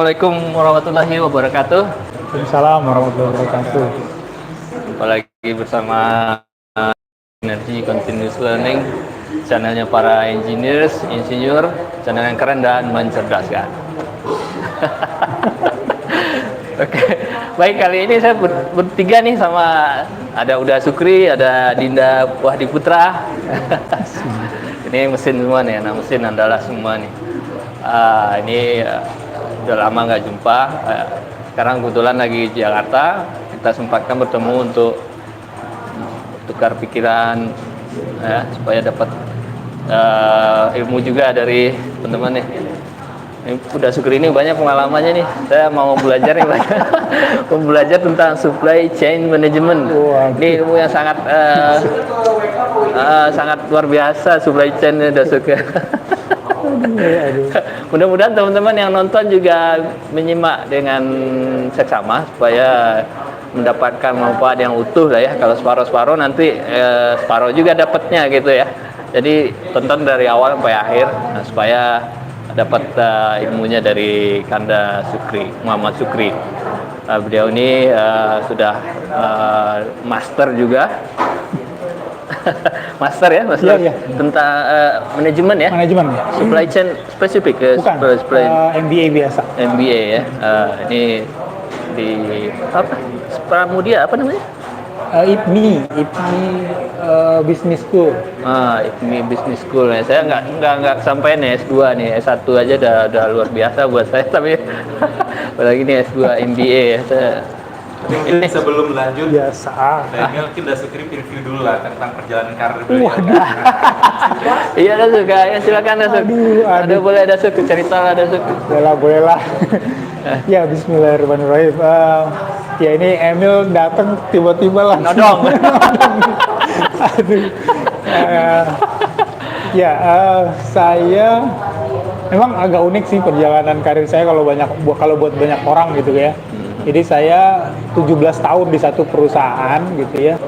Assalamualaikum warahmatullahi wabarakatuh. Waalaikumsalam warahmatullahi wabarakatuh. Apalagi bersama Energy Continuous Learning, channelnya para engineers, insinyur, channel yang keren dan mencerdaskan. Oke, baik, kali ini saya bertiga nih sama ada Uda Sukri, ada Dinda Wahdi Putra. Ini mesin semua nih, anak mesin andalas semua nih. Ini udah lama nggak jumpa. Sekarang kebetulan lagi di Jakarta, kita sempatkan bertemu untuk tukar pikiran ya, supaya dapat ilmu juga dari teman-teman nih. Ini Uda Sukri ini banyak pengalamannya nih. Saya mau belajar nih banyak. Mau belajar tentang supply chain management. Ini ilmu yang sangat sangat luar biasa, supply chain Uda Sukri. Mudah-mudahan teman-teman yang nonton juga menyimak dengan seksama supaya mendapatkan manfaat yang utuh lah ya. Kalau separuh-separuh nanti separuh juga dapatnya gitu ya. Jadi tonton dari awal sampai akhir supaya dapat ilmunya dari Kanda Sukri, Muhammad Sukri. Beliau ini sudah master juga. Master ya, master Iya. tentang manajemen ya. Manajemen. Supply chain spesifik ya. Bukan. MBA biasa. MBA ya. Ini di apa? Pramudia apa namanya? IPMI Business School. IPMI Business School ya. Saya nggak sampai nih S2 nih, S1 aja udah luar biasa buat saya, tapi apalagi ini S2 MBA ya. Ini sebelum lanjut, Biasa. Daniel kita Sukri review dulu lah tentang perjalanan karir beliau. Iya, ada suka ya, silakan ada suka. Ada boleh ada suka cerita lah, ada suka. Boleh lah. Ya, Bismillahirrahmanirrahim. Ya ini Emil datang tiba-tiba lah. Nodong. Aduh. Saya memang agak unik sih perjalanan karir saya kalau buat banyak orang gitu ya. Jadi saya 17 tahun di satu perusahaan gitu ya.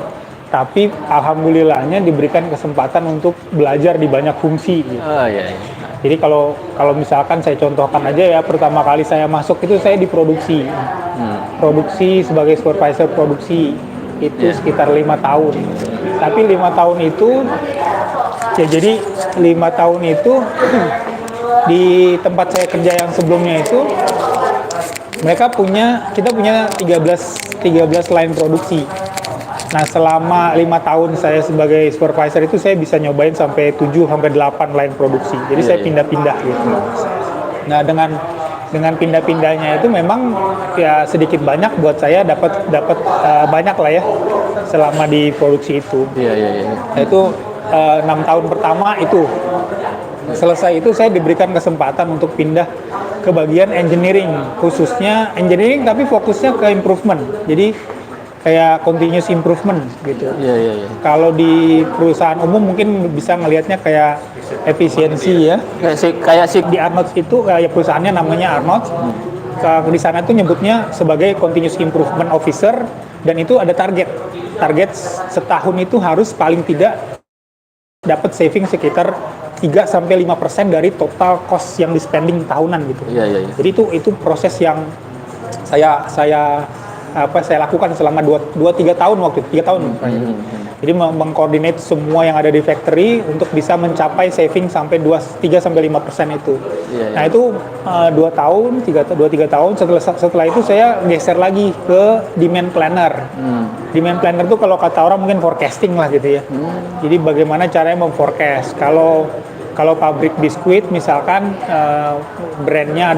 Tapi alhamdulillahnya diberikan kesempatan untuk belajar di banyak fungsi gitu. Oh iya. Jadi kalau misalkan saya contohkan aja ya, pertama kali saya masuk itu saya di produksi. Produksi sebagai supervisor produksi itu sekitar 5 tahun. Tapi 5 tahun itu ya, jadi 5 tahun itu di tempat saya kerja yang sebelumnya itu kita punya 13 line produksi. Nah, selama 5 tahun saya sebagai supervisor itu saya bisa nyobain sampai 7 sampai 8 line produksi. Jadi saya pindah-pindah gitu. Nah, dengan pindah-pindahnya itu memang ya sedikit banyak buat saya dapat banyak lah ya selama di produksi itu. Iya. Itu 6 tahun pertama itu. Selesai itu saya diberikan kesempatan untuk pindah ke bagian engineering, khususnya engineering tapi fokusnya ke improvement. Jadi kayak continuous improvement gitu. Iya. Kalau di perusahaan umum mungkin bisa ngelihatnya kayak efisiensi ya. Kayak Di Arnold itu kayak perusahaannya namanya Arnold. Di sana itu nyebutnya sebagai continuous improvement officer dan itu ada target. Target setahun itu harus paling tidak dapat saving sekitar 3-5% dari total cost yang di spending tahunan gitu. Iya. Jadi itu proses yang saya lakukan selama 2-3 tahun waktu itu, 3 tahun. Jadi mengkoordinate semua yang ada di factory untuk bisa mencapai saving sampai 3-5% itu. Iya. Nah, itu 2-3 tahun setelah itu saya geser lagi ke demand planner. Demand planner itu kalau kata orang mungkin forecasting lah gitu ya. Jadi bagaimana caranya memforecast. Kalau pabrik biskuit misalkan brandnya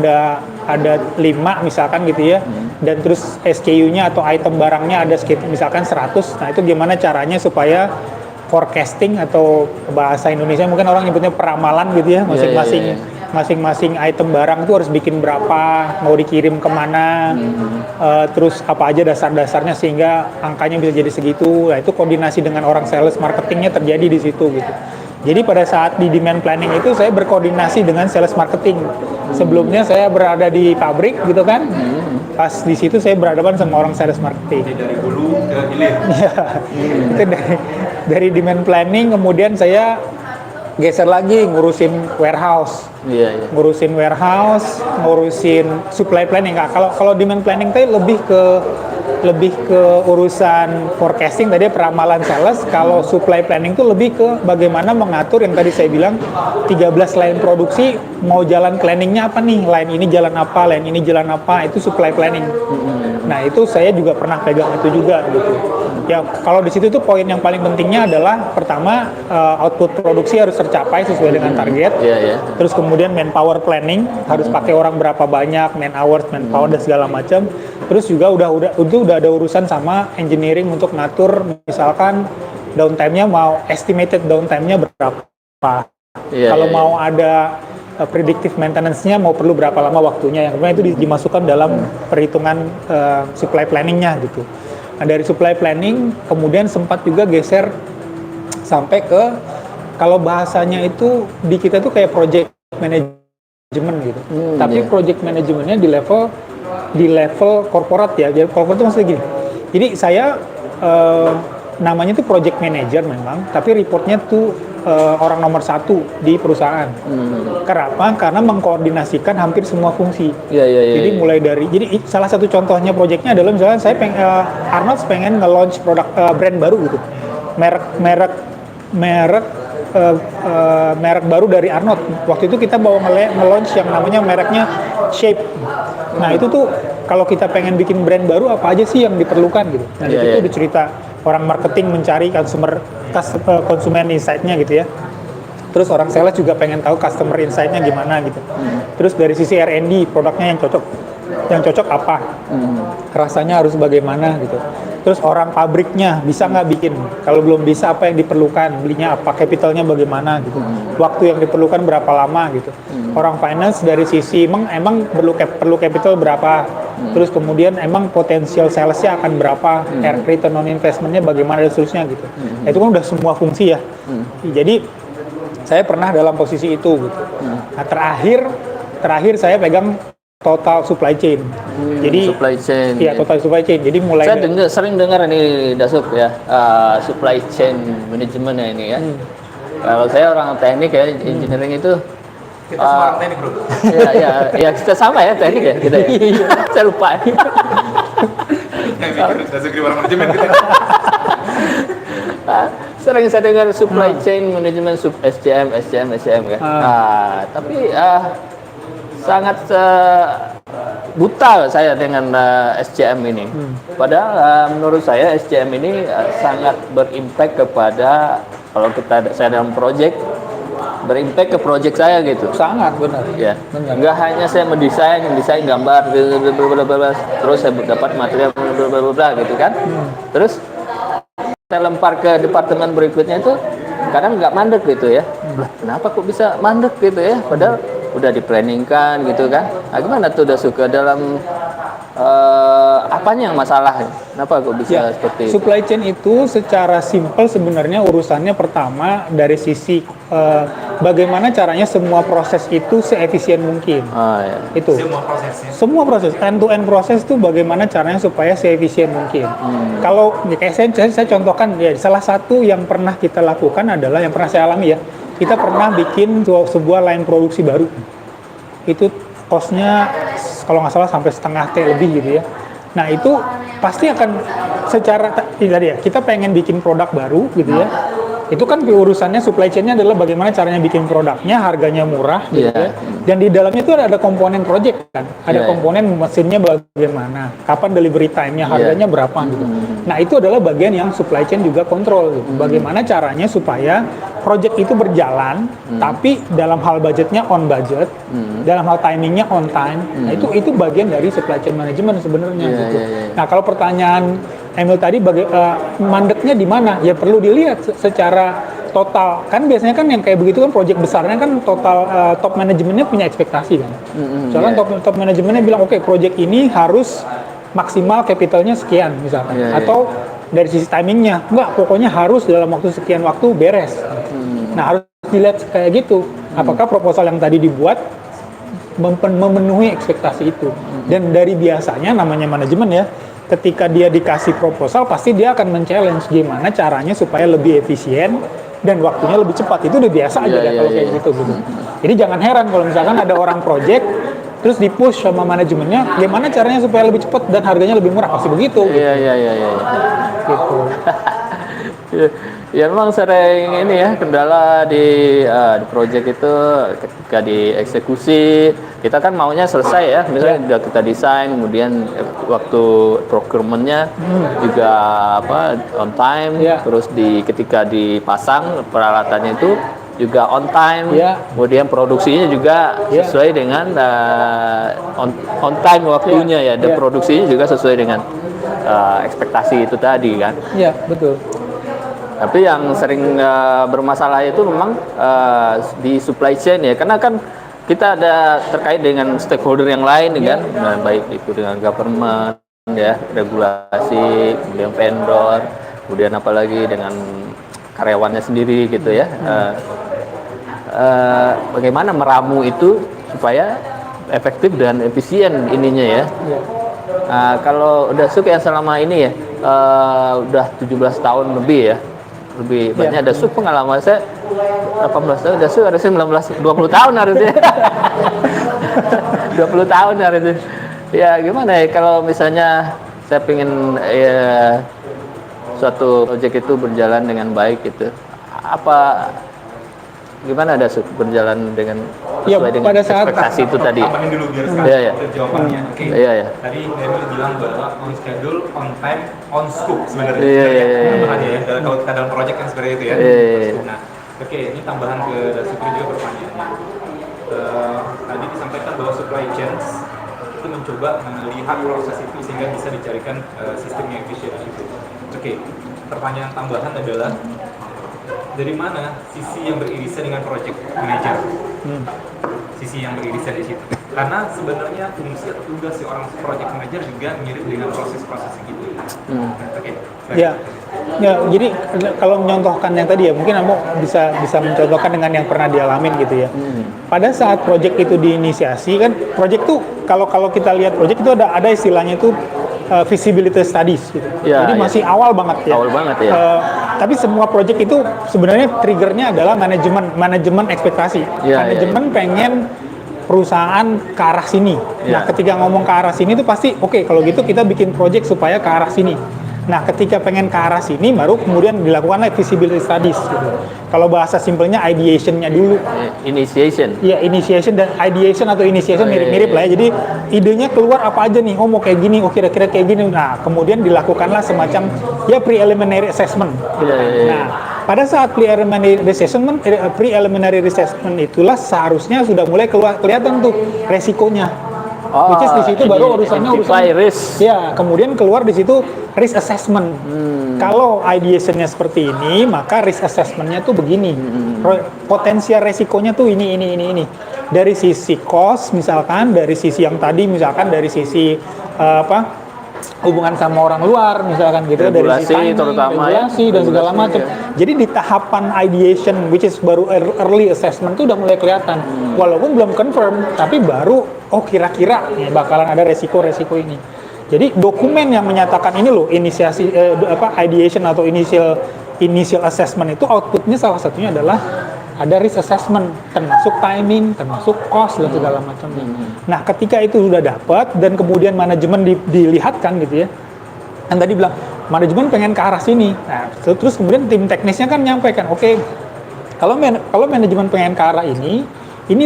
ada 5 misalkan gitu ya, dan terus SKU-nya atau item barangnya ada sekitar misalkan 100. Nah, itu gimana caranya supaya forecasting atau bahasa Indonesia mungkin orang nyebutnya peramalan gitu ya, masing-masing item barang itu harus bikin berapa, mau dikirim kemana, terus apa aja dasar-dasarnya sehingga angkanya bisa jadi segitu. Nah, itu koordinasi dengan orang sales marketingnya terjadi di situ gitu. Jadi pada saat di demand planning itu saya berkoordinasi dengan sales marketing. Sebelumnya saya berada di pabrik gitu kan. Pas di situ saya berhadapan sama orang sales marketing. Jadi dari hulu ke hilir. Itu dari demand planning kemudian saya geser lagi ngurusin warehouse. Iya, iya. Ngurusin warehouse, ngurusin supply planning. Nggak, kalau demand planning tadi lebih ke urusan forecasting tadi peramalan sales. Kalau supply planning itu lebih ke bagaimana mengatur yang tadi saya bilang 13 line produksi mau jalan planningnya apa nih, line ini jalan apa, line ini jalan apa, itu supply planning. Nah itu saya juga pernah pegang itu juga gitu. Ya kalau di situ tuh poin yang paling pentingnya adalah pertama output produksi harus tercapai sesuai dengan target. Iya, iya. Terus kemudian manpower planning harus pakai orang berapa banyak, man hours, manpower dan segala macam. Terus juga udah ada urusan sama engineering untuk ngatur misalkan downtime-nya mau estimated downtime-nya berapa. Iya, Kalau iya, mau ada predictive maintenance-nya mau perlu berapa lama waktunya, yang kemudian itu dimasukkan dalam perhitungan supply planning-nya gitu. Nah dari supply planning kemudian sempat juga geser sampai ke kalau bahasanya itu di kita tuh kayak project management gitu. Tapi iya. project manajemennya di level corporate ya. Jadi corporate itu maksudnya gini. Jadi saya namanya tuh project manager memang, tapi reportnya tuh orang nomor 1 di perusahaan. Kenapa? Karena mengkoordinasikan hampir semua fungsi. Iya, iya, iya. Jadi mulai dari, jadi salah satu contohnya proyeknya adalah misalnya saya Arnold pengen nge-launch produk brand baru gitu, merek baru dari Arnold. Waktu itu kita bawa nge-launch yang namanya mereknya Shape. Nah itu tuh kalau kita pengen bikin brand baru apa aja sih yang diperlukan gitu. Nah Iya, itu iya. dicerita orang marketing mencari konsumen insight-nya gitu ya. Terus orang sales juga pengen tahu customer insight-nya gimana gitu. Terus dari sisi R&D produknya yang cocok apa, rasanya harus bagaimana gitu. Terus orang pabriknya bisa nggak bikin, kalau belum bisa apa yang diperlukan, belinya apa, capitalnya bagaimana gitu, waktu yang diperlukan berapa lama gitu. Orang finance dari sisi emang perlu capital berapa, terus kemudian emang potensial salesnya akan berapa, return on investmentnya bagaimana dan seterusnya gitu. Nah, itu kan udah semua fungsi ya. Jadi saya pernah dalam posisi itu gitu. Nah terakhir saya pegang total supply chain. Jadi Supply chain. iya, total supply chain. Jadi mulai Saya sering dengar ini Dasuk ya, supply chain management ya ini ya. Kalau saya orang teknik ya, engineering itu Kita semua orang teknik bro. ya kita sama ya teknik ya kita ya. Saya lupa. Yang mikir dasar orang manajemen kita. Sering saya dengar supply chain management, SCM ya. Tapi sangat buta saya dengan SCM ini. Padahal menurut saya SCM ini sangat berimpact kepada kalau saya dalam project berimpact ke project saya gitu. sangat benar. Ya, Benar. nggak hanya saya mendesain gambar, terus saya dapat material gitu kan. Terus saya lempar ke departemen berikutnya itu kadang nggak mandek gitu ya. Kenapa kok bisa mandek gitu ya? Padahal udah diplanningkan gitu kan. Nah, gimana tuh udah suka dalam apanya yang masalah? Kenapa kok bisa seperti itu? Supply chain itu secara simpel sebenarnya urusannya pertama dari sisi bagaimana caranya semua proses itu seefisien mungkin. Ya. Itu. Semua proses, end-to-end proses itu bagaimana caranya supaya seefisien mungkin. Kalau kayak saya contohkan ya, salah satu yang pernah kita lakukan adalah yang pernah saya alami ya, kita pernah bikin sebuah line produksi baru. Itu cost-nya kalau nggak salah sampai setengah T lebih gitu ya. Nah itu pasti akan secara tadi ya, kita pengen bikin produk baru gitu ya. Itu kan urusannya supply chain-nya adalah bagaimana caranya bikin produknya, harganya murah gitu ya. Dan di dalamnya itu ada komponen project kan. Ada komponen mesinnya bagaimana, kapan delivery time-nya, harganya berapa gitu. Nah, itu adalah bagian yang supply chain juga kontrol gitu. Bagaimana caranya supaya project itu berjalan tapi dalam hal budgetnya on budget, dalam hal timingnya on time. Nah, itu bagian dari supply chain management sebenarnya gitu. Nah, kalau pertanyaan Emil tadi mandeknya di mana? Ya perlu dilihat secara total. Kan biasanya kan yang kayak begitu kan project besarnya kan total top manajemennya punya ekspektasi kan. Soalnya top manajemennya bilang oke, project ini harus maksimal capitalnya sekian misalnya. Atau dari sisi timingnya, enggak, pokoknya harus dalam waktu sekian waktu beres. Nah, harus dilihat kayak gitu. Apakah proposal yang tadi dibuat memenuhi ekspektasi itu? Dan dari biasanya namanya manajemen ya, ketika dia dikasih proposal pasti dia akan men-challenge gimana caranya supaya lebih efisien, dan waktunya lebih cepat. Itu udah biasa aja Iya, kalau iya, kayak iya. gitu. Jadi jangan heran kalau misalkan ada orang project terus di-push sama manajemennya, gimana caranya supaya lebih cepat dan harganya lebih murah, pasti begitu. Iya, iya, iya, iya. Gitu. Ya, ya memang sering ini ya kendala di project itu ketika dieksekusi kita kan maunya selesai ya, misalnya udah kita desain, kemudian waktu procurementnya juga apa on time, Ya. terus ketika dipasang peralatannya itu juga on time, Ya. kemudian produksinya juga Ya. sesuai dengan on time waktunya ya, dan Ya. produksinya juga sesuai dengan ekspektasi itu tadi kan. Iya, betul. Tapi yang sering bermasalah itu memang di supply chain ya, karena kan kita ada terkait dengan stakeholder yang lain kan, nah, baik itu dengan government ya, regulasi, kemudian vendor, kemudian apalagi dengan karyawannya sendiri gitu ya. Bagaimana meramu itu supaya efektif dan efisien ininya ya. Kalau udah Suk yang selama ini ya udah 17 tahun lebih ya, lebih banyak ada Suk pengalaman saya 18 tahun, ada Suk harusnya 20 tahun harusnya 20 tahun harusnya ya. Gimana ya kalau misalnya saya pengen ya, suatu proyek itu berjalan dengan baik gitu, apa gimana ada Suk berjalan dengan Ya, sesuai dengan pada saat- ekspektasi itu tadi? Tambahin dulu biar sekali Iya, iya. jawabannya. Oke. Iya, iya. Tadi Daniel bilang bahwa on schedule, on time, on scope sebenarnya. Iya, iya, iya. Tambahannya ya. Kalau kita dalam project kan seperti itu ya. Iya, iya, iya. Nah, oke, ini tambahan ke Dasukri juga pertanyaannya. Tadi disampaikan bahwa supply chains itu mencoba melihat proses itu sehingga bisa dicarikan sistem yang efisien di situ. Oke, pertanyaan tambahan adalah dari mana sisi yang beririsan dengan project manager? Sisi yang beririsan di situ. Karena sebenarnya fungsi atau tugas seorang project manager juga mirip dengan proses-proses gitu. Oke. Ya, jadi kalau menyontohkan yang tadi ya, mungkin Amo bisa mencontohkan dengan yang pernah dialamin gitu ya. Pada saat project itu diinisiasi kan, project tuh kalau kita lihat project itu ada istilahnya itu feasibility studies gitu. Ya, Jadi ya. masih awal banget ya. Awal banget ya. Tapi semua project itu sebenarnya triggernya adalah manajemen ekspektasi. Ya, Manajemen pengen perusahaan ke arah sini. Ya. Nah, ketika ngomong ke arah sini itu pasti oke, kalau gitu kita bikin project supaya ke arah sini. Nah, ketika pengen ke arah sini, baru kemudian dilakukanlah feasibility studies gitu. Kalau bahasa simpelnya ideation-nya dulu. Initiation. Ya, initiation dan ideation atau initiation mirip-mirip lah ya. Jadi idenya keluar apa aja nih, oh mau kayak gini, oh kira-kira kayak gini. Nah, kemudian dilakukanlah semacam ya preliminary assessment. Gitu. Iya, iya, iya. Nah, pada saat preliminary assessment itulah seharusnya sudah mulai kelihatan tuh resikonya. Which is di situ baru urusannya risk. Ya, kemudian keluar di situ risk assessment. Kalau ideation-nya seperti ini, maka risk assessment-nya tuh begini. Potensial resikonya tuh ini. Dari sisi cost misalkan, dari sisi yang tadi misalkan dari sisi hubungan sama orang luar misalkan gitu, dari Regulasi, sisi timing, terutama regulasi ya. dan segala Regulasi, macam. ya. Jadi di tahapan ideation which is baru early assessment tuh udah mulai kelihatan. Walaupun belum confirm, tapi baru kira-kira ya, bakalan ada resiko-resiko ini. Jadi dokumen yang menyatakan ini loh inisiasi ideation atau initial assessment itu outputnya salah satunya adalah ada risk assessment, termasuk timing, termasuk cost dan segala macamnya. Nah, ketika itu sudah dapat dan kemudian manajemen dilihatkan gitu ya, kan tadi bilang manajemen pengen ke arah sini. Nah, terus kemudian tim teknisnya kan nyampaikan, oke, kalau manajemen pengen ke arah ini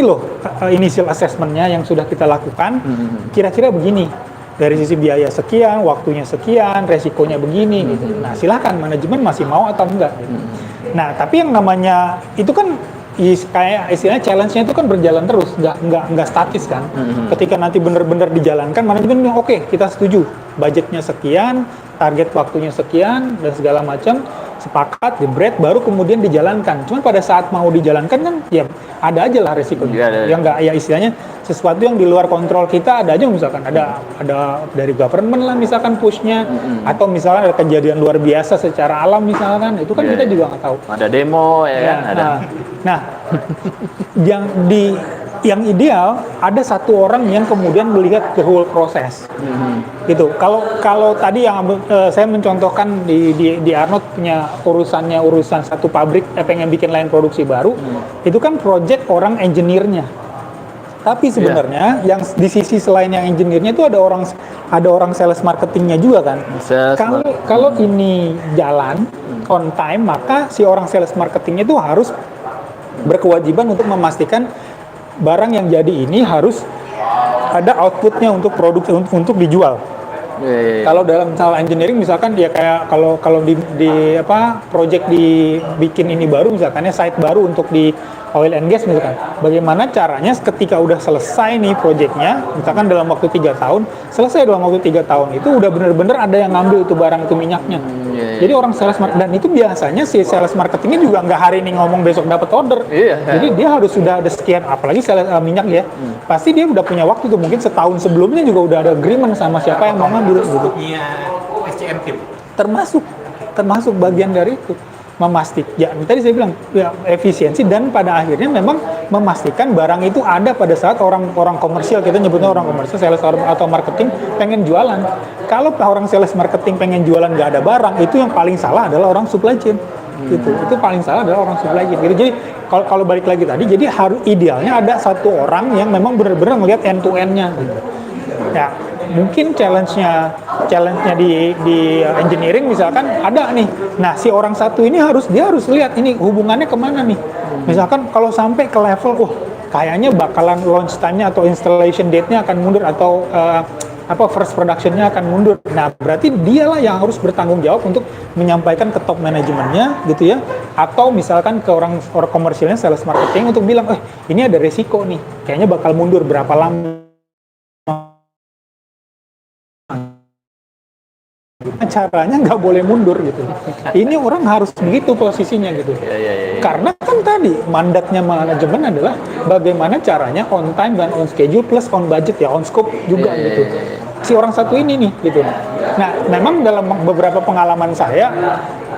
loh initial assessment-nya yang sudah kita lakukan, kira-kira begini. Dari sisi biaya sekian, waktunya sekian, resikonya begini gitu. Nah, silakan manajemen masih mau atau enggak gitu. Nah, tapi yang namanya itu kan kayak istilahnya challenge-nya itu kan berjalan terus, nggak statis kan. Ketika nanti benar-benar dijalankan, manajemen bilang oke, kita setuju, budgetnya sekian, target waktunya sekian dan segala macam, sepakat, jebret, baru kemudian dijalankan. Cuman pada saat mau dijalankan kan, ya ada aja lah resikonya. Yang nggak, ya istilahnya sesuatu yang di luar kontrol kita ada aja, misalkan ada dari government lah misalkan push-nya, atau misalnya ada kejadian luar biasa secara alam misalkan, itu kan kita juga nggak tahu. Ada demo ya kan, ada. Nah, yang yang ideal ada satu orang yang kemudian melihat the whole proses. Gitu. Kalau tadi yang saya mencontohkan di Arnold punya urusan satu pabrik pengen bikin line produksi baru, itu kan project orang engineer-nya. Tapi sebenarnya yang di sisi selain yang engineer-nya itu ada orang sales marketingnya juga kan. Kalau ini jalan on time, maka si orang sales marketingnya itu harus berkewajiban untuk memastikan barang yang jadi ini harus ada outputnya untuk produk untuk dijual. Kalau dalam hal engineering misalkan dia kayak kalau di project dibikin ini baru misalkannya site baru untuk di oil and gas misalkan. Bagaimana caranya ketika udah selesai nih projectnya, misalkan dalam waktu 3 tahun, selesai dalam waktu 3 tahun itu udah bener-bener ada yang ngambil itu barang itu minyaknya. Jadi orang sales dan itu biasanya si sales marketingnya juga nggak hari ini ngomong besok dapat order. Jadi dia harus sudah ada sekian, apalagi sales minyak ya, pasti dia udah punya waktu tuh mungkin setahun sebelumnya juga udah ada agreement sama siapa yang mau ngambil gitu. SCM tim. Termasuk bagian dari itu. Memastikan, ya tadi saya bilang ya, efisiensi dan pada akhirnya memang memastikan barang itu ada pada saat orang komersial, kita nyebutnya orang komersial, sales atau marketing pengen jualan. Kalau orang sales marketing pengen jualan nggak ada barang, itu yang paling salah adalah orang supply chain. Itu paling salah adalah orang supply chain. Gitu. Jadi kalau balik lagi tadi, jadi harus idealnya ada satu orang yang memang benar-benar ngelihat end to end-nya. Gitu. Ya, mungkin challenge-nya di engineering misalkan ada nih. Nah, si orang satu ini dia harus lihat ini hubungannya kemana nih. Misalkan kalau sampai ke level, kayaknya bakalan launch time-nya atau installation date-nya akan mundur atau first production-nya akan mundur. Nah, berarti dialah yang harus bertanggung jawab untuk menyampaikan ke top manajemennya gitu ya. Atau misalkan ke orang komersialnya, sales marketing untuk bilang, ini ada resiko nih. Kayaknya bakal mundur berapa lama. Caranya nggak boleh mundur gitu. Ini orang harus begitu posisinya gitu. Karena kan tadi mandatnya manajemen adalah bagaimana caranya on time dan on schedule plus on budget ya, on scope juga gitu. Si orang satu ini nih gitu. Nah, memang dalam beberapa pengalaman saya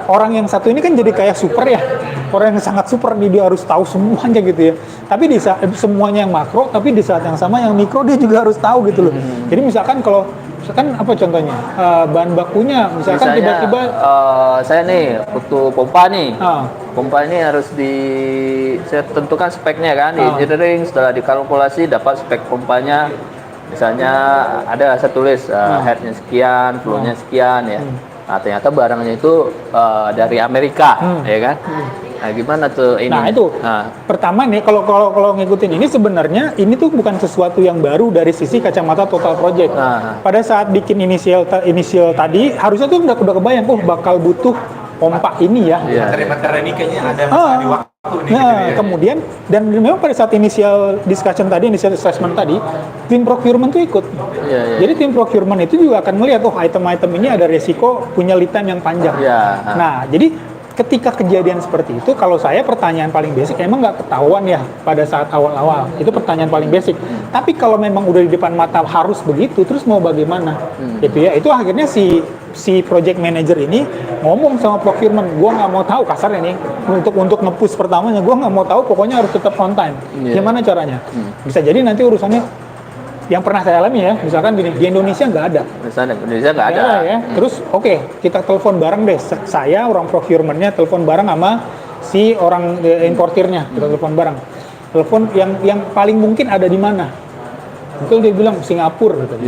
orang yang satu ini kan jadi kayak super ya. Orang yang sangat super nih, dia harus tahu semuanya gitu ya. Tapi di saat semuanya yang makro, tapi di saat yang sama yang mikro dia juga harus tahu gitu loh. Jadi misalkan apa contohnya bahan bakunya misalkan tiba-tiba saya nih waktu pompa nih pompa ini harus saya tentukan speknya kan di engineering, setelah dikalkulasi dapat spek pompanya, misalnya ada saya tulis headnya sekian, flow-nya sekian ya. Nah, ternyata barangnya itu dari Amerika ya kan. Nah, gimana tuh ini? Nah, itu. Pertama nih kalau ngikutin ini sebenarnya ini tuh bukan sesuatu yang baru dari sisi kacamata total project. Pada saat bikin inisial tadi harusnya tuh udah kebayang bakal butuh pompa ini ya. Materi ini kayaknya ada di waktu nih. Kemudian dan memang pada saat initial discussion tadi, initial assessment tadi, tim procurement tuh ikut. Jadi tim procurement itu juga akan melihat item-item ini ada resiko punya lead time yang panjang. Nah, jadi ketika kejadian seperti itu, kalau saya pertanyaan paling basic, emang nggak ketahuan ya pada saat awal-awal? Itu pertanyaan paling basic. Tapi kalau memang udah di depan mata harus begitu, terus mau bagaimana? Gitu ya. Itu akhirnya si project manager ini ngomong sama procurement, gua nggak mau tahu kasarnya nih, untuk nge-push pertamanya, gua nggak mau tahu, pokoknya harus tetap on time. Gimana caranya? Bisa jadi nanti urusannya yang pernah saya alami ya, misalkan di Indonesia nggak ada. Misalnya Indonesia nggak ada. Ya. Terus kita telepon bareng deh. Saya orang procurementnya telepon bareng sama si orang importirnya. Kita telepon bareng. Telepon yang paling mungkin ada di mana? Mungkin dia bilang Singapura gitu.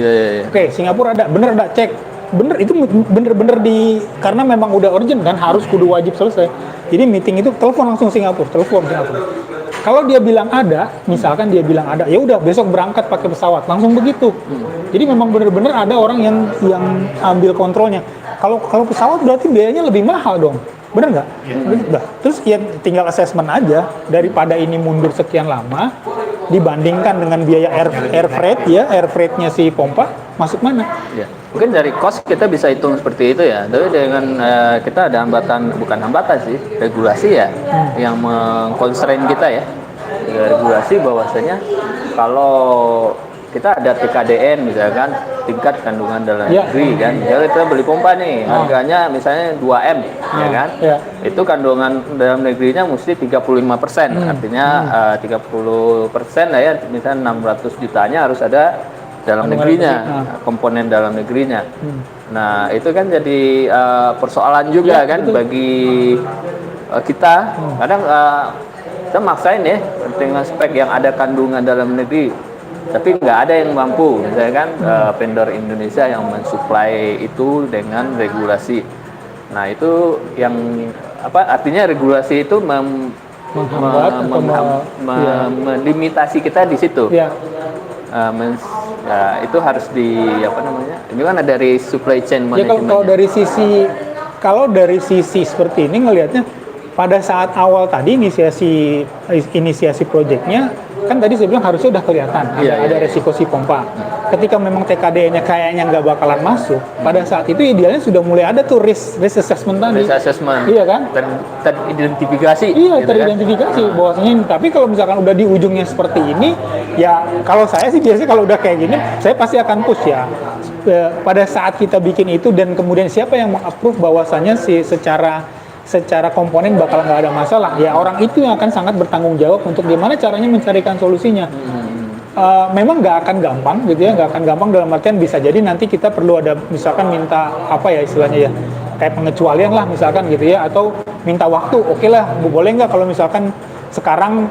Oke, Singapura ada. Bener ada, cek. Bener itu bener-bener karena memang udah urgent kan, harus kudu wajib selesai. Jadi meeting itu telepon langsung Singapura. Kalau dia bilang ada, misalkan dia bilang ada, ya udah besok berangkat pakai pesawat, langsung begitu. Jadi memang benar-benar ada orang yang ambil kontrolnya. Kalau pesawat berarti biayanya lebih mahal dong, benar nggak? Terus ya tinggal assessment aja daripada ini mundur sekian lama dibandingkan dengan biaya air freight-nya si pompa masuk mana? Mungkin dari cost kita bisa hitung seperti itu ya. Tapi dengan kita ada bukan hambatan sih, regulasi ya yang mengconstrain kita ya. Regulasi bahwasanya kalau kita ada TKDN misalkan, tingkat kandungan dalam negeri kan. Misalnya kita beli pompa nih, harganya misalnya 2M, ya kan? Itu kandungan dalam negerinya mesti 35%. Artinya 30% lah ya, misalnya 600 jutanya harus ada dalam negerinya, komponen dalam negerinya. Nah, itu kan jadi persoalan juga kan bagi kita. Kadang kita maksain ya dengan spek yang ada kandungan dalam negeri, tapi nggak ada yang mampu, misalnya kan vendor Indonesia yang mensuplai itu dengan regulasi. Nah, itu yang artinya regulasi itu melimitasi kita di situ. Itu harus gimana dari supply chain management. Kalau dari sisi seperti ini ngelihatnya, pada saat awal tadi inisiasi proyeknya kan tadi saya bilang harusnya udah kelihatan ada resiko si pompa. Ketika memang TKDN-nya kayaknya nggak bakalan masuk, pada saat itu idealnya sudah mulai ada tuh risk assessment tadi. Risk assessment. Iya kan? Teridentifikasi. Iya, gitu teridentifikasi kan? Bahwasanya. Tapi kalau misalkan udah di ujungnya seperti ini, ya kalau saya sih biasanya kalau udah kayak gini, saya pasti akan push ya. Pada saat kita bikin itu dan kemudian siapa yang meng-approve bahwasannya secara komponen bakal nggak ada masalah, ya orang itu yang akan sangat bertanggung jawab untuk gimana caranya mencarikan solusinya. Memang nggak akan gampang gitu ya, nggak akan gampang dalam artian bisa jadi nanti kita perlu ada misalkan minta istilahnya ya kayak pengecualian lah misalkan gitu ya, atau minta waktu, oke lah boleh nggak kalau misalkan sekarang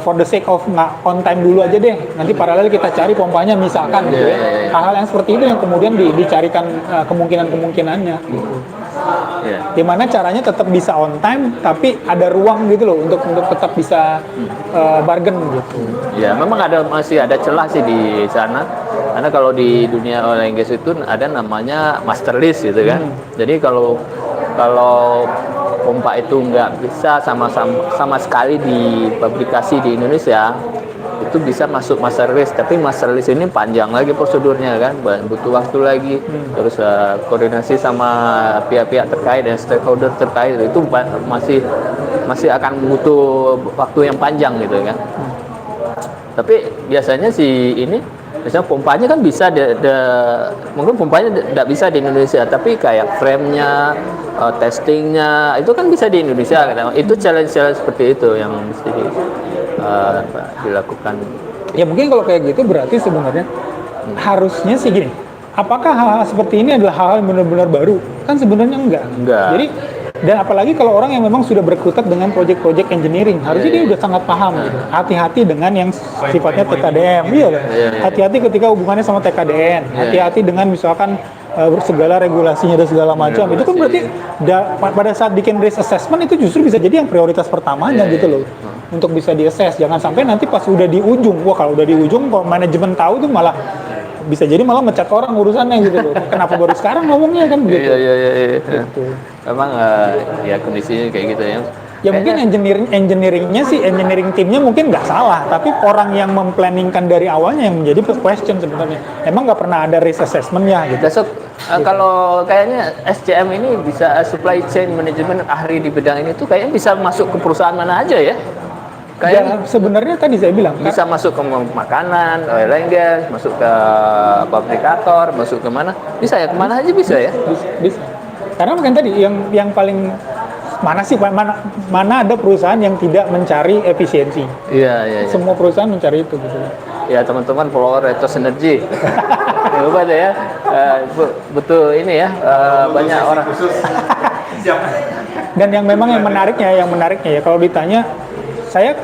for the sake of nggak on time dulu aja deh, nanti paralel kita cari pompanya misalkan gitu ya. Hal-hal yang seperti itu yang kemudian dicarikan kemungkinan-kemungkinannya gitu. Gimana caranya tetap bisa on time tapi ada ruang gitu loh untuk tetap bisa bargain gitu. Ya, memang masih ada celah sih di sana. Karena kalau di dunia oil and gas itu ada namanya master list gitu kan. Jadi kalau pompa itu nggak bisa sama sekali dipublikasi di Indonesia, itu bisa masuk master list. Tapi master list ini panjang lagi prosedurnya kan, butuh waktu lagi. Terus koordinasi sama pihak-pihak terkait dan stakeholder terkait itu masih akan butuh waktu yang panjang gitu kan. Tapi biasanya biasanya pompanya kan bisa, mungkin pompanya tidak bisa di Indonesia, tapi kayak frame-nya, testingnya, itu kan bisa di Indonesia. Itu challenge seperti itu yang mesti dilakukan. Ya mungkin kalau kayak gitu berarti sebenarnya harusnya sih gini, apakah hal-hal seperti ini adalah hal-hal yang benar-benar baru? Kan sebenarnya enggak. Jadi, dan apalagi kalau orang yang memang sudah berkutat dengan proyek-proyek engineering, harusnya dia udah sangat paham gitu. Hati-hati dengan yang sifatnya TKDM, hati-hati ketika hubungannya sama TKDN, hati-hati dengan misalkan segala regulasinya dan segala macam. Itu kan berarti pada saat bikin risk assessment itu justru bisa jadi yang prioritas pertamanya gitu loh, untuk bisa di-assess. Jangan sampai nanti pas udah di ujung, kalau udah di ujung kalau manajemen tahu tuh malah bisa jadi malah mecat orang urusannya gitu loh. Kenapa baru sekarang ngomongnya kan begitu. Iya. Gitu. Memang ya kondisinya kayak gitu ya. Ya mungkin engineering timnya mungkin nggak salah, tapi orang yang memplanningkan dari awalnya yang menjadi question sebenarnya. Emang nggak pernah ada risk assessment-nya gitu. Besok kalau kayaknya SCM ini bisa supply chain management ahli di bidang ini tuh kayaknya bisa masuk ke perusahaan mana aja ya. Ya, sebenarnya tadi saya bilang bisa masuk ke makanan, oil and gas, masuk ke fabrikator, masuk ke mana? Bisa ya, kemana aja bisa ya? Bisa. Karena mungkin tadi yang paling mana ada perusahaan yang tidak mencari efisiensi? Iya. Semua perusahaan mencari itu gitu. Ya teman-teman follower Ethos Energy, coba deh ya, betul ini ya, banyak orang. Dan yang menariknya ya kalau ditanya,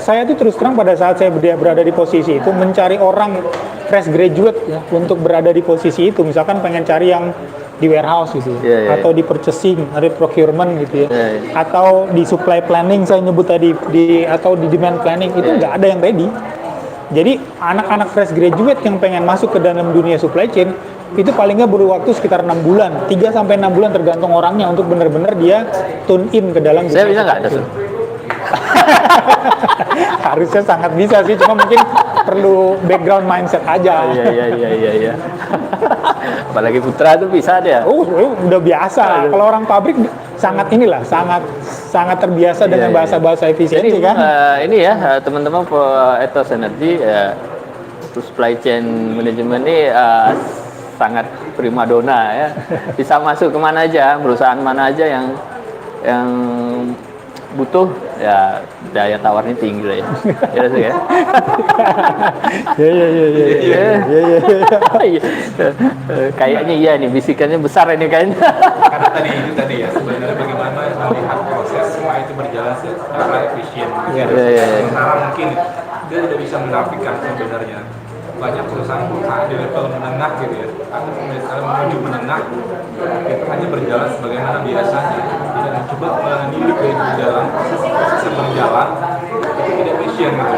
saya tuh terus terang pada saat saya berada di posisi itu mencari orang fresh graduate ya untuk berada di posisi itu, misalkan pengen cari yang di warehouse gitu atau di purchasing, ada procurement gitu ya, atau di supply planning saya nyebut tadi, atau di demand planning, itu nggak ada yang ready. Jadi anak-anak fresh graduate yang pengen masuk ke dalam dunia supply chain itu paling nggak butuh waktu sekitar 6 bulan, 3 sampai 6 bulan tergantung orangnya untuk benar-benar dia tune in ke dalam. Saya bisa nggak ada tuh? Harusnya sangat bisa sih, cuma mungkin perlu background mindset aja. Iya. Apalagi Putra tuh bisa dia. Udah biasa. Kalau orang pabrik sangat terbiasa dengan bahasa-bahasa efisiensi kan. Ini ya teman-teman Ethos Energy supply chain management ini sangat primadona ya. Bisa masuk kemana aja, perusahaan mana aja yang butuh ya, daya tawarnya tinggi lah ya. Ya sih ya. Kayaknya iya nih, bisikannya besar ini kayaknya. Karena tadi ya sebenarnya bagaimana melihat proses semua itu berjalan secara efisien. Sementara mungkin dia tidak bisa menafikan sebenarnya banyak perusahaan-perusahaan di level menengah gitu ya, atau misalnya menuju menengah itu hanya berjalan sebagaimana biasanya, tidak mencoba menilik dari dalam proses yang berjalan itu tidak efisien gitu.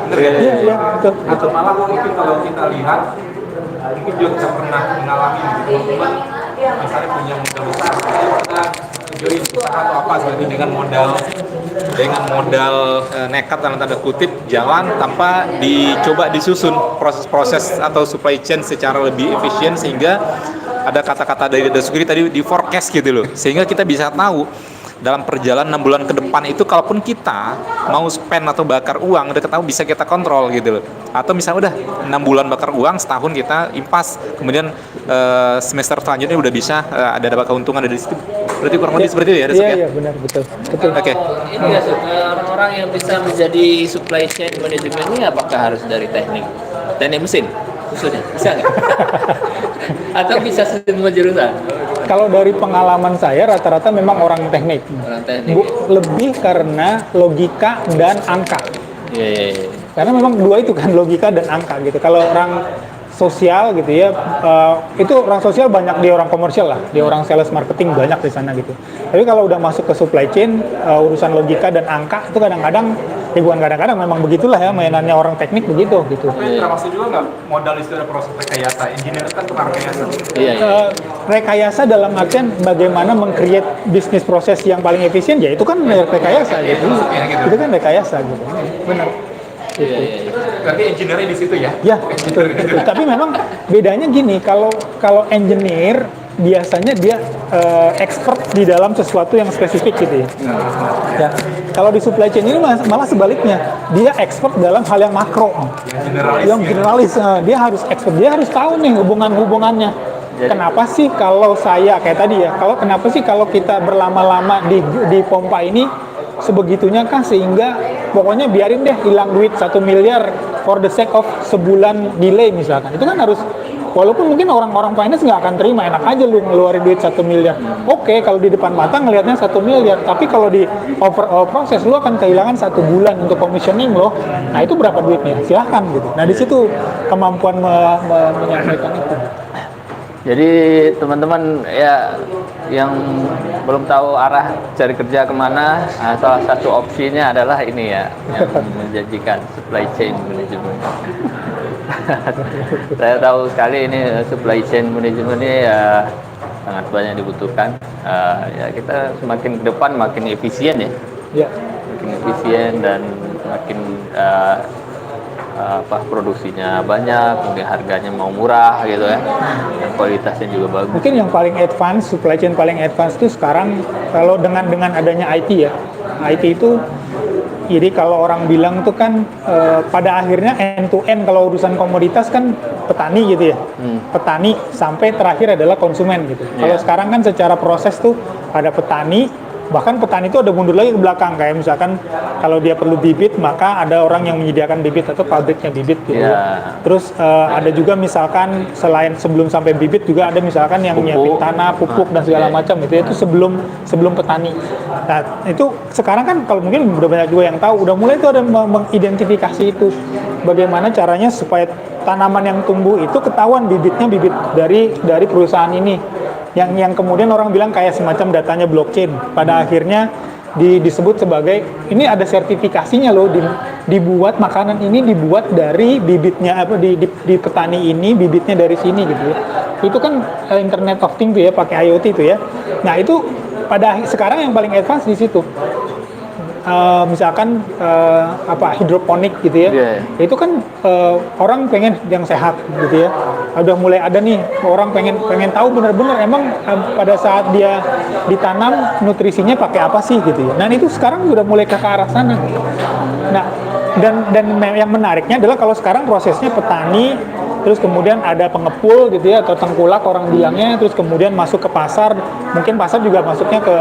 Benar ya? Iya, betul. Atau malah mungkin kalau kita lihat mungkin juga kita pernah mengalami gitu, teman-teman misalnya punya modal besar, kita join usaha atau apa seperti dengan modal nekat dalam tanda kutip jalan tanpa dicoba disusun proses-proses atau supply chain secara lebih efisien, sehingga ada kata-kata dari Dasukri tadi di forecast gitu loh, sehingga kita bisa tahu dalam perjalanan 6 bulan ke depan itu kalaupun kita mau spend atau bakar uang udah ketahui bisa kita kontrol gitu loh. Atau misalnya udah 6 bulan bakar uang, setahun kita impas, kemudian semester selanjutnya udah bisa ada dapat keuntungan dari situ. Berarti kurang lebih seperti itu ya, Dasuk ya? Iya, benar, betul. Oke. Ini Dasuk, orang-orang yang bisa menjadi supply chain management ini apakah harus dari teknik mesin khususnya? Bisa nggak? Atau bisa semua jurusan? Kalau dari pengalaman saya rata-rata memang orang teknik. Orang teknik. Lebih karena logika dan angka. Iya. Karena memang dua itu kan, logika dan angka gitu. Kalau orang sosial gitu ya, itu orang sosial banyak di orang komersial lah, di orang sales marketing banyak di sana gitu. Tapi kalau udah masuk ke supply chain, urusan logika dan angka itu kadang-kadang, ya bukan kadang-kadang, memang begitulah ya mainannya orang teknik begitu gitu. Tapi termasuk juga nggak modal itu ada proses rekayasa, engineer kan tukang rekayasa. Iya. Rekayasa dalam artian bagaimana meng-create bisnis proses yang paling efisien, ya itu kan rekayasa gitu. Itu kan rekayasa gitu. Benar. Iya. Berarti engineer-nya di situ ya? Ya, betul. Tapi memang bedanya gini, kalau engineer biasanya dia expert di dalam sesuatu yang spesifik gitu ya. Ya. Kalau di supply chain ini malah sebaliknya, dia expert dalam hal yang makro, yang generalis. Dia harus expert, dia harus tahu nih hubungannya. Kenapa sih kalau saya kayak tadi ya? Kenapa sih kalau kita berlama-lama di pompa ini sebegitunya kah sehingga pokoknya biarin deh hilang duit 1 miliar for the sake of sebulan delay misalkan. Itu kan harus, walaupun mungkin orang-orang finance nggak akan terima, enak aja lu ngeluarin duit 1 miliar. Oke, kalau di depan mata ngelihatnya 1 miliar, tapi kalau di overall proses lu akan kehilangan 1 bulan untuk commissioning lo. Nah itu berapa duitnya? Silahkan gitu. Nah di situ kemampuan menyampaikan itu. Jadi teman-teman ya yang belum tahu arah cari kerja kemana, salah satu opsinya adalah ini ya, yang menjanjikan supply chain management. Saya tahu sekali ini supply chain management ini ya sangat banyak dibutuhkan. Ya kita semakin ke depan makin efisien ya, makin efisien dan makin produksinya banyak, mungkin harganya mau murah gitu ya, dan kualitasnya juga bagus. Mungkin yang paling advance, supply chain paling advance itu sekarang kalau dengan adanya IT ya. IT itu, jadi kalau orang bilang tuh kan pada akhirnya end to end kalau urusan komoditas kan petani gitu ya. Petani sampai terakhir adalah konsumen gitu. Kalau sekarang kan secara proses tuh ada petani, bahkan petani itu ada mundur lagi ke belakang, kayak misalkan kalau dia perlu bibit maka ada orang yang menyediakan bibit atau pabriknya bibit gitu. Terus ada juga misalkan selain sebelum sampai bibit juga ada misalkan yang nyiapin tanah, pupuk dan segala macam itu sebelum petani. Nah itu sekarang kan kalau mungkin udah banyak juga yang tahu, udah mulai itu ada mengidentifikasi itu bagaimana caranya supaya tanaman yang tumbuh itu ketahuan bibitnya bibit dari perusahaan ini. Yang kemudian orang bilang kayak semacam datanya blockchain. Pada akhirnya disebut sebagai, ini ada sertifikasinya loh, dibuat makanan ini dibuat dari bibitnya di petani ini, bibitnya dari sini gitu ya. Itu kan Internet of Things tuh ya, pakai IoT itu ya. Nah itu sekarang yang paling advance di situ. Misalkan hidroponik gitu ya, itu kan orang pengen yang sehat gitu ya. Udah mulai ada nih orang pengen tahu benar-benar emang pada saat dia ditanam nutrisinya pakai apa sih gitu ya. Nah itu sekarang udah mulai ke arah sana. Nah yang menariknya adalah kalau sekarang prosesnya petani, terus kemudian ada pengepul gitu ya, atau tengkulak orang bilangnya, terus kemudian masuk ke pasar, mungkin pasar juga masuknya ke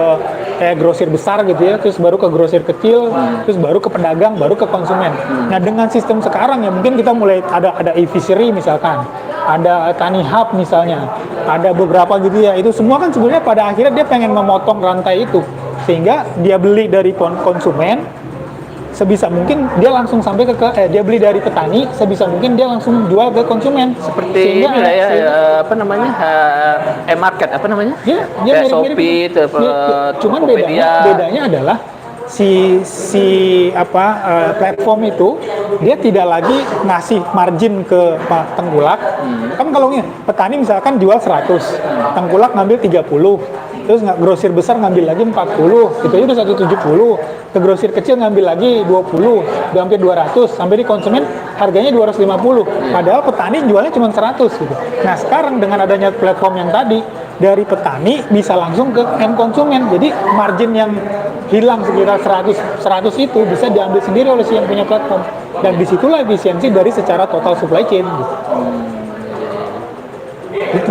kayak grosir besar gitu ya, terus baru ke grosir kecil, terus baru ke pedagang, baru ke konsumen. Nah dengan sistem sekarang ya mungkin kita mulai ada e-fishery misalkan, ada tani hub misalnya, ada beberapa gitu ya, itu semua kan sebenarnya pada akhirnya dia pengen memotong rantai itu, sehingga dia beli dari konsumen, sebisa mungkin dia langsung sampai dia beli dari petani, sebisa mungkin dia langsung jual ke konsumen. Seperti ini lah ya, apa namanya, e-market apa namanya? Dia kayak Shopee, cuman Tokopedia. bedanya adalah si platform itu dia tidak lagi ngasih margin ke tengkulak. Kan kalau petani misalkan jual 100, tengkulak ngambil 30. Terus grosir besar ngambil lagi 40, itu udah 170. Ke grosir kecil ngambil lagi 20, udah hampir 200. Sampai di konsumen harganya 250. Padahal petani jualnya cuma 100 gitu. Nah sekarang dengan adanya platform yang tadi, dari petani bisa langsung ke end konsumen. Jadi margin yang hilang sekitar 100 itu bisa diambil sendiri oleh si yang punya platform. Dan disitulah efisiensi dari secara total supply chain gitu.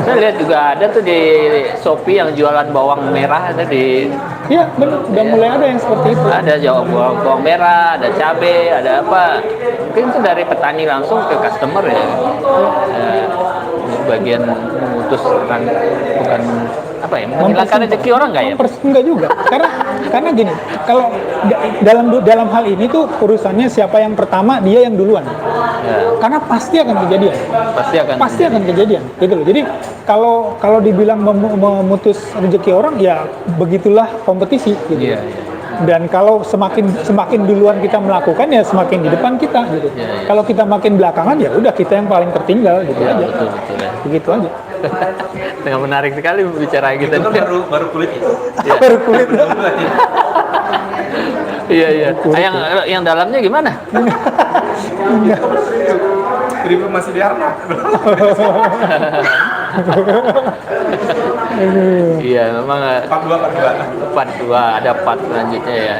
Saya lihat juga ada tuh di Shopee yang jualan bawang merah ada di. Iya benar, udah mulai ada yang seperti itu. Ada bawang merah, ada cabai, ada apa. Mungkin itu dari petani langsung ke customer ya. Bagian memutus bukan apa ya, menghilangkan rezeki orang nggak ya? Enggak juga, karena gini, kalau dalam hal ini tuh urusannya siapa yang pertama, dia yang duluan. Ya. Karena pasti akan kejadian. Pasti akan kejadian, gitu loh. Jadi kalau dibilang memutus rezeki orang, ya begitulah kompetisi, gitu. Iya. Dan kalau semakin duluan kita melakukan, ya semakin di depan kita, gitu. Ya. Kalau kita makin belakangan, ya udah kita yang paling tertinggal, gitu ya, aja. Betul ya. Begitu aja. Dengan menarik sekali bicara gitu. Itu kan baru kulit ya. Baru kulit. Iya. Yang dalamnya gimana? Kribo masih diharap. Iya, memang part 2 ada part selanjutnya ya.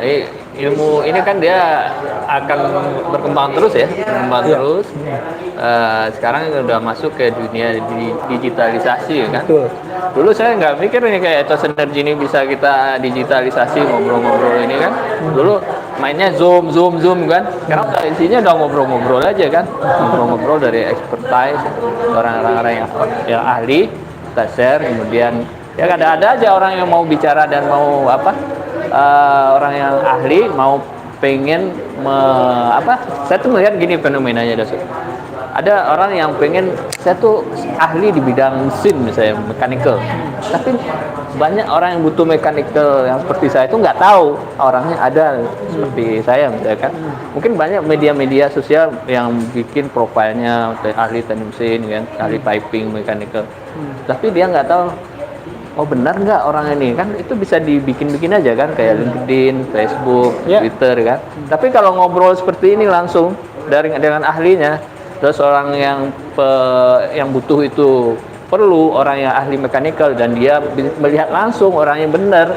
Ilmu ini kan dia akan berkembang terus ya, terus. Sekarang udah masuk ke dunia digitalisasi kan. Betul. Dulu saya nggak mikir nih kayak Ethos Energy ini bisa kita digitalisasi, ngobrol-ngobrol ini kan. Dulu mainnya Zoom kan. Sekarang isinya udah ngobrol-ngobrol aja kan. Ngobrol-ngobrol dari expertise, orang-orang yang ahli, kita share, kemudian ya ada aja orang yang mau bicara dan mau orang yang ahli mau pengen saya tuh melihat gini fenomenanya Dasu. Ada orang yang pengen, saya tuh ahli di bidang mesin misalnya, mechanical, tapi banyak orang yang butuh mechanical yang seperti saya itu nggak tahu orangnya ada seperti saya misalnya kan. Mungkin banyak media-media sosial yang bikin profilnya ahli teknik mesin kan, ahli piping mechanical, tapi dia nggak tahu oh benar nggak orang ini kan. Itu bisa dibikin-bikin aja kan, kayak LinkedIn, Facebook, Twitter kan. Tapi kalau ngobrol seperti ini langsung dengan ahlinya, terus orang yang butuh itu perlu orang yang ahli mechanical dan dia melihat langsung orang yang benar,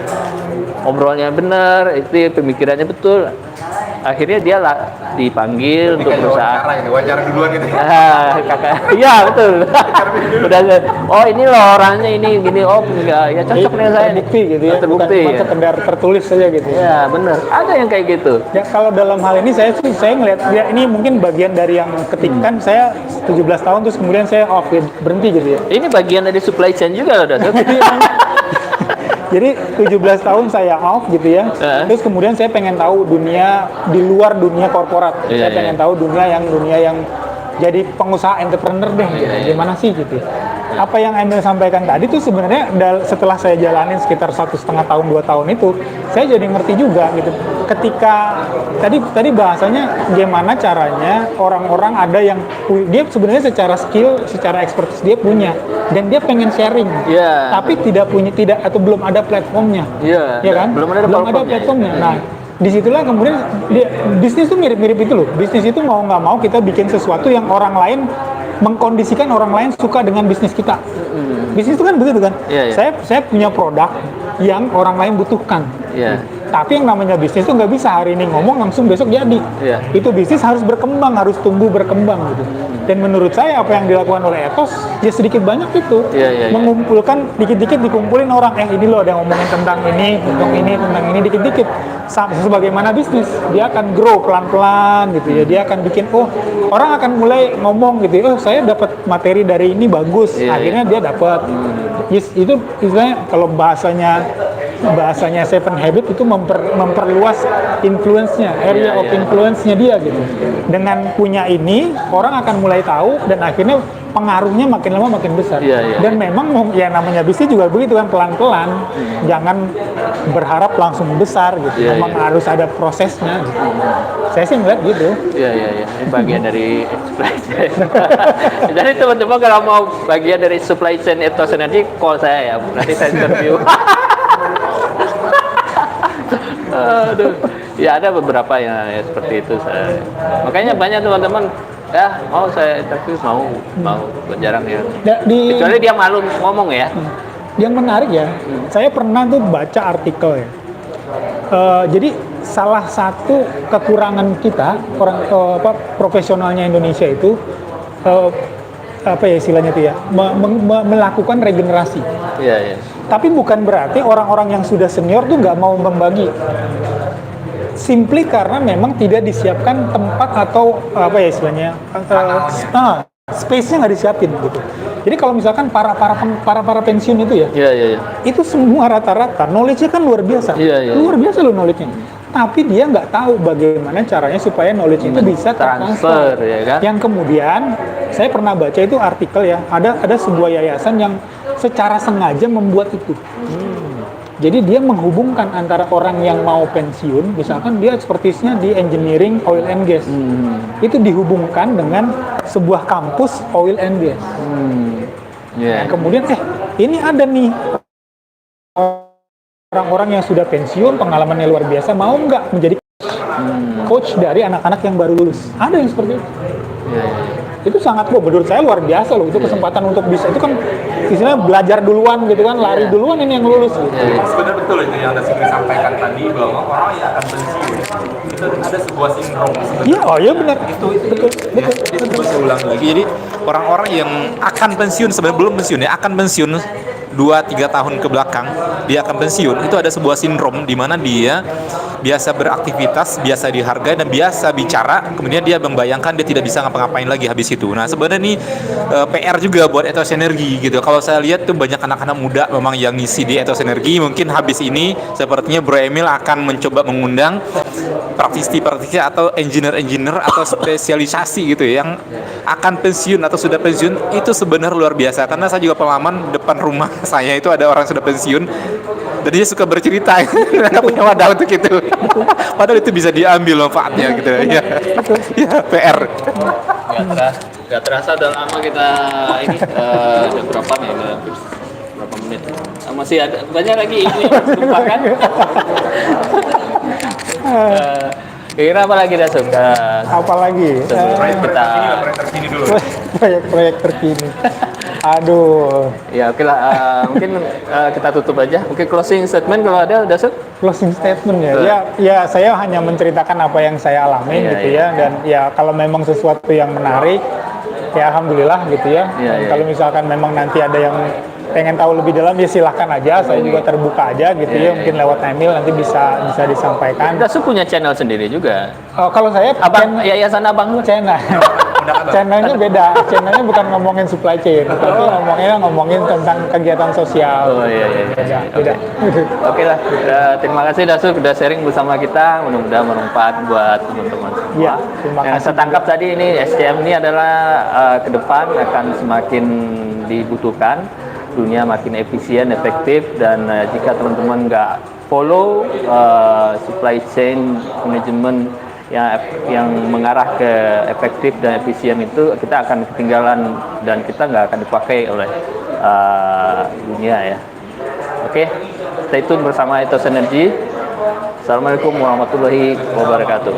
ngobrolnya benar, itu pemikirannya betul. Akhirnya dia dipanggil untuk perusahaan. Wawancara duluan gitu. Kakak, iya betul. Udah, oh ini loh orangnya ini gini, oh enggak, ya cocok nih saya. Terbukti gitu ya, terbukti. Bukan sekedar tertulis saja gitu. Ya benar, ada yang kayak gitu. Ya kalau dalam hal ini saya melihat ya ini mungkin bagian dari yang ketikkan saya 17 tahun terus kemudian saya berhenti gitu ya. Ini bagian dari supply chain juga loh, Jadi 17 tahun saya off gitu ya. Terus kemudian saya pengen tahu dunia di luar dunia korporat. Saya pengen tahu dunia yang jadi pengusaha entrepreneur deh. Gimana sih gitu. Apa yang Emil sampaikan tadi tuh sebenarnya setelah saya jalanin sekitar 1,5 tahun 2 tahun itu, saya jadi ngerti juga gitu. Ketika tadi bahasanya gimana caranya orang-orang ada yang dia sebenarnya secara skill, secara expertise dia punya dan dia pengen sharing. Tapi belum ada platformnya. Ya kan? Belum ada platformnya. Nah, disitulah kemudian bisnis itu mirip-mirip itu loh. Bisnis itu mau nggak mau kita bikin sesuatu yang orang lain mengkondisikan orang lain suka dengan bisnis kita. Bisnis itu kan begitu kan. Saya punya produk yang orang lain butuhkan. Tapi yang namanya bisnis itu nggak bisa hari ini ngomong langsung besok jadi. Iya. Itu bisnis harus berkembang, harus tumbuh berkembang gitu. Dan menurut saya apa yang dilakukan oleh Ethos ya sedikit banyak itu Iya. mengumpulkan dikit-dikit dikumpulin orang, ini loh ada yang ngomongin tentang ini dikit-dikit. Sebagaimana bisnis dia akan grow pelan-pelan gitu ya, dia akan bikin orang akan mulai ngomong gitu, saya dapat materi dari ini bagus, Iya, akhirnya dia dapat. Itu istilahnya kalau bahasanya Seven Habit itu memperluas influence-nya, area of influence-nya dia gitu. Dengan punya ini, orang akan mulai tahu dan akhirnya pengaruhnya makin lama makin besar. Dan memang ya namanya bisnis juga begitu kan, pelan-pelan. Jangan berharap langsung besar gitu. Memang harus ada prosesnya gitu. Saya sih ngeliat gitu. Iya. Ini bagian dari supply chain. Jadi teman-teman kalau mau bagian dari supply chain Ethos Energy, call saya ya. Nanti saya interview. Aduh. Ya ada beberapa yang ya, seperti itu. Makanya banyak teman-teman mau saya interview, mau jarang ya. Kecuali dia malu ngomong ya. Yang menarik ya, saya pernah tuh baca artikel ya. Jadi salah satu kekurangan kita profesionalnya Indonesia itu istilahnya itu ya, melakukan regenerasi. Iya. Tapi bukan berarti orang-orang yang sudah senior tuh nggak mau membagi. Simply karena memang tidak disiapkan tempat atau istilahnya space-nya nggak disiapin gitu. Jadi kalau misalkan para pensiun itu ya, itu semua rata-rata knowledge-nya kan luar biasa, luar biasa loh knowledge-nya. Tapi dia nggak tahu bagaimana caranya supaya knowledge itu bisa transfer, ya kan? Yang kemudian saya pernah baca itu artikel ya, ada sebuah yayasan yang secara sengaja membuat itu. Jadi dia menghubungkan antara orang yang mau pensiun, misalkan dia ekspertisnya di engineering oil and gas, itu dihubungkan dengan sebuah kampus oil and gas. Nah, kemudian ini ada nih orang-orang yang sudah pensiun, pengalamannya luar biasa, mau nggak menjadi coach dari anak-anak yang baru lulus? Ada yang seperti itu. Itu sangat menurut saya luar biasa loh, itu kesempatan untuk bisa, itu kan istilahnya belajar duluan gitu kan, lari duluan ini yang lulus gitu. Sebenarnya betul itu yang Anda sampaikan tadi, bahwa orang yang akan pensiun itu ada sebuah sindrom sebenarnya. Iya benar. Itu betul. Saya ulang lagi. Jadi orang-orang yang akan pensiun, sebenarnya belum pensiun ya, akan pensiun 2-3 tahun ke belakang dia akan pensiun, itu ada sebuah sindrom di mana dia biasa beraktivitas, biasa dihargai dan biasa bicara, kemudian dia membayangkan dia tidak bisa ngapa-ngapain lagi habis itu. Nah sebenarnya ini PR juga buat Ethos Energy gitu. Kalau saya lihat tuh banyak anak-anak muda memang yang ngisi di Ethos Energy. Mungkin habis ini sepertinya Bro Emil akan mencoba mengundang praktisi atau engineer atau spesialisasi gitu ya, yang akan pensiun atau sudah pensiun. Itu sebenarnya luar biasa, karena saya juga pengalaman depan rumah saya itu ada orang sudah pensiun dan dia suka bercerita nggak punya wadah untuk itu. Padahal itu bisa diambil manfaatnya gitu ya. PR. Gak terasa udah lama kita ini udah berapa nih, berapa menit? Masih ada banyak lagi ini yang harus lupakan. Kira apa lagi dah suka? Apa lagi? Kita Proyek terkini dulu. Proyek terkini. Aduh. Ya oke lah, mungkin kita tutup aja. Mungkin closing statement kalau ada, udah Suk? Closing statement ya. Ya saya hanya menceritakan apa yang saya alami gitu ya. Dan ya kalau memang sesuatu yang menarik, ya alhamdulillah gitu ya. Kalau misalkan memang nanti ada yang pengen tahu lebih dalam, ya silahkan aja. Saya juga terbuka aja gitu ya. Mungkin lewat email nanti bisa disampaikan. Dasuk punya channel sendiri juga. Kalau saya Yayasan Abang channel. Channelnya beda, channelnya bukan ngomongin supply chain, tapi ngomongin tentang kegiatan sosial. Beda. Oke lah, terima kasih Dasuk sudah sharing bersama kita, mudah-mudahan bermanfaat buat teman-teman semua. Iya, terima kasih. Yang saya tangkap tadi ini SCM ini adalah ke depan akan semakin dibutuhkan, dunia makin efisien, efektif, dan jika teman-teman nggak follow supply chain management yang mengarah ke efektif dan efisien, itu kita akan ketinggalan dan kita nggak akan dipakai oleh dunia ya. Oke, stay tune bersama Ethos Energy. Assalamualaikum warahmatullahi wabarakatuh.